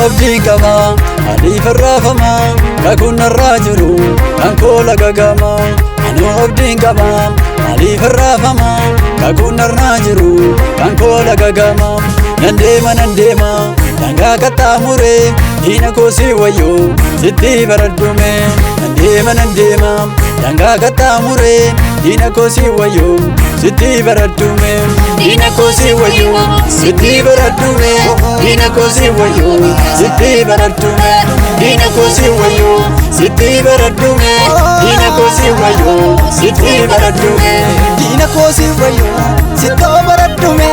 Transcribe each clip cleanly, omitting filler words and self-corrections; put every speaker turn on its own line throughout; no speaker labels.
abdii qaba adii farraafama kakuun irraa jiru kan koola gagama anoo abdii qaba adii farraafama kakuun irraa jiru kan koola gagama nan deema dangaa qaxxaamure diina koo si wayyo sitti baradhume nan deema dangaa qaxxaamure diina koo si wayyo sitti baradhume diina koo si wayyo sitti baradhume diina koo si wayyo sitti baradhume diina koo si wayyo sitti baradhume diina koo si wayyo sitti baradhume
diina koo si wayyo sitti baradhume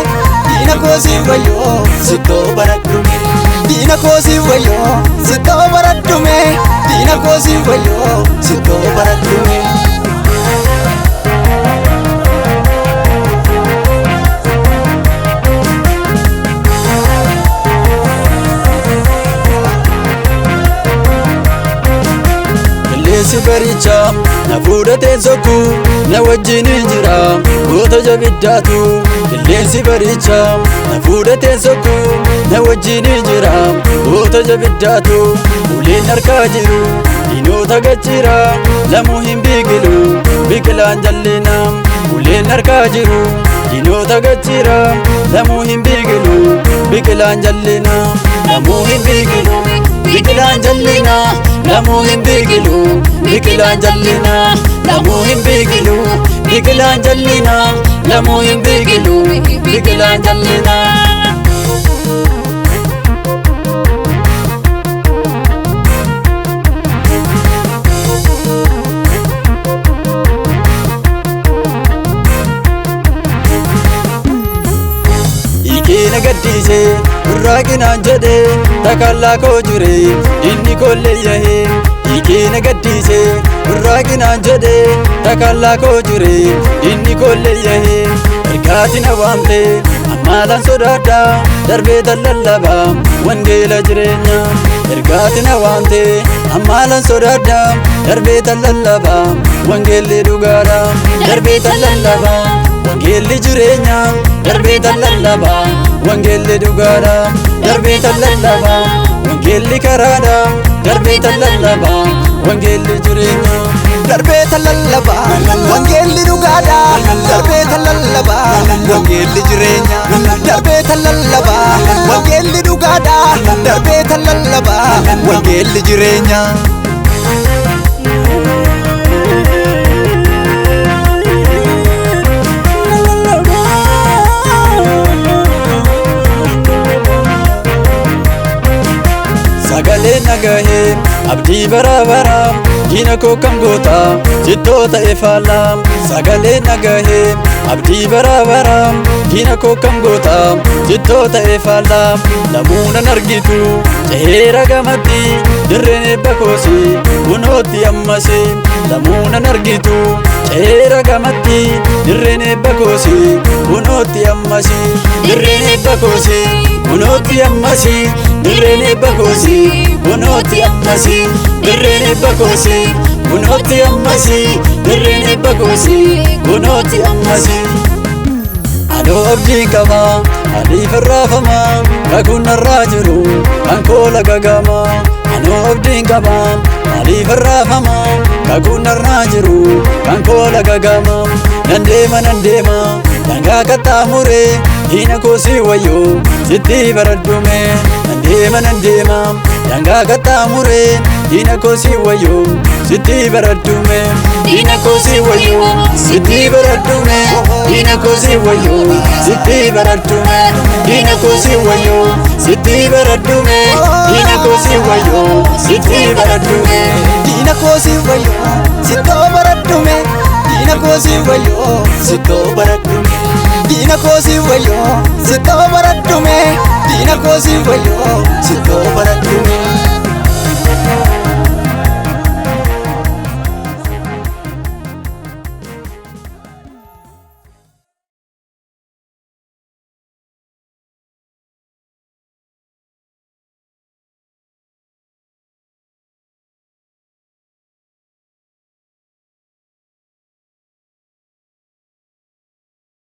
diina koo si wayyo sitti baradhume diina koo si wayyo sitti baradhume diina koo si wayyo sitti baradhume
si baricha na fuudhateen sokku na wajjin jira goota jabiddaatu illeensi baricha na fuudhateen sokku na wajjin jira goota jabiddaatu uleen harkaa jiru diinota gachira lamuu hin biqilu biqilaan jalleena uleen harkaa jiru diinota gachira lamuu hin biqilu biqilaan jalleena lamuu hin biqilu biqilaan jalleena lamuu hin biqilu biqilaan jalleena lamuu hin biqilu biqilaan jalleena lamuu hin biqilu biqilaan jalleena Ikina gaddise urraaginaan jedhe takallaa koo jire inni kollee yahe Ikina gaddise urraaginaan jedhe takallaa koo jire inni kollee yahe ergaati na waamte ammaalan sodaadha darbee lallaba wangeela jireenya ergaati na waamte ammaalan sodaadha darbee lallaba wangeelli dhugaadha darbee lallaba wangeelli jireenya darbee lallaba wangeelli dhugaadha darbee lallaba wangeelli karaadha darbee lallaba wangeelli jireenya
darbee lallaba wangeelli dhugaadha darbee lallaba wangeelli jireenya darbee lallaba wangeelli dhugaadha darbee lallaba wangeelli jireenya
sagalee nagahe abdii bara diina koo kam goota sittoo ta'e faalla sagalee nagahe abdii bara diina koo kam goota sittoo ta'e faalla lamuunan argitu ceheera gamatti dirreen eebba koosi kunootti ammasi lamuunan argitu ceheera gamatti dirreen eebba koosi kunootti ammasi dirreen eebba koosi kunootti ammasi dirreen eebba koosi kunootti ammasi dirreen eebba koosi kunootti ammasi dirreen eebba koosi kunootti ammasi anoo abdii qaba adii farraafama kakuun irraa jiru kan koola gagama anoo abdii qaba adii farraafama kakuun irraa jiru kan koola gagama nan deema dangaa qaxxaamure diina koo si wayyo sitti baradhume nan deema dangaa qaxxaamure diina koo si wayyoo sitti baraddume diina koo si wayyoo sitti baraddume diina koo si wayyoo sitti baraddume diina koo si wayyoo sitti baraddume diina koo si wayyoo sitti baraddume
diina koo si wayyoo sittoo baraddume diina koo si wayyoo sittoo baraddume diina koo si wayyoo sittoo baraddume diina koo si wayyoo sittoo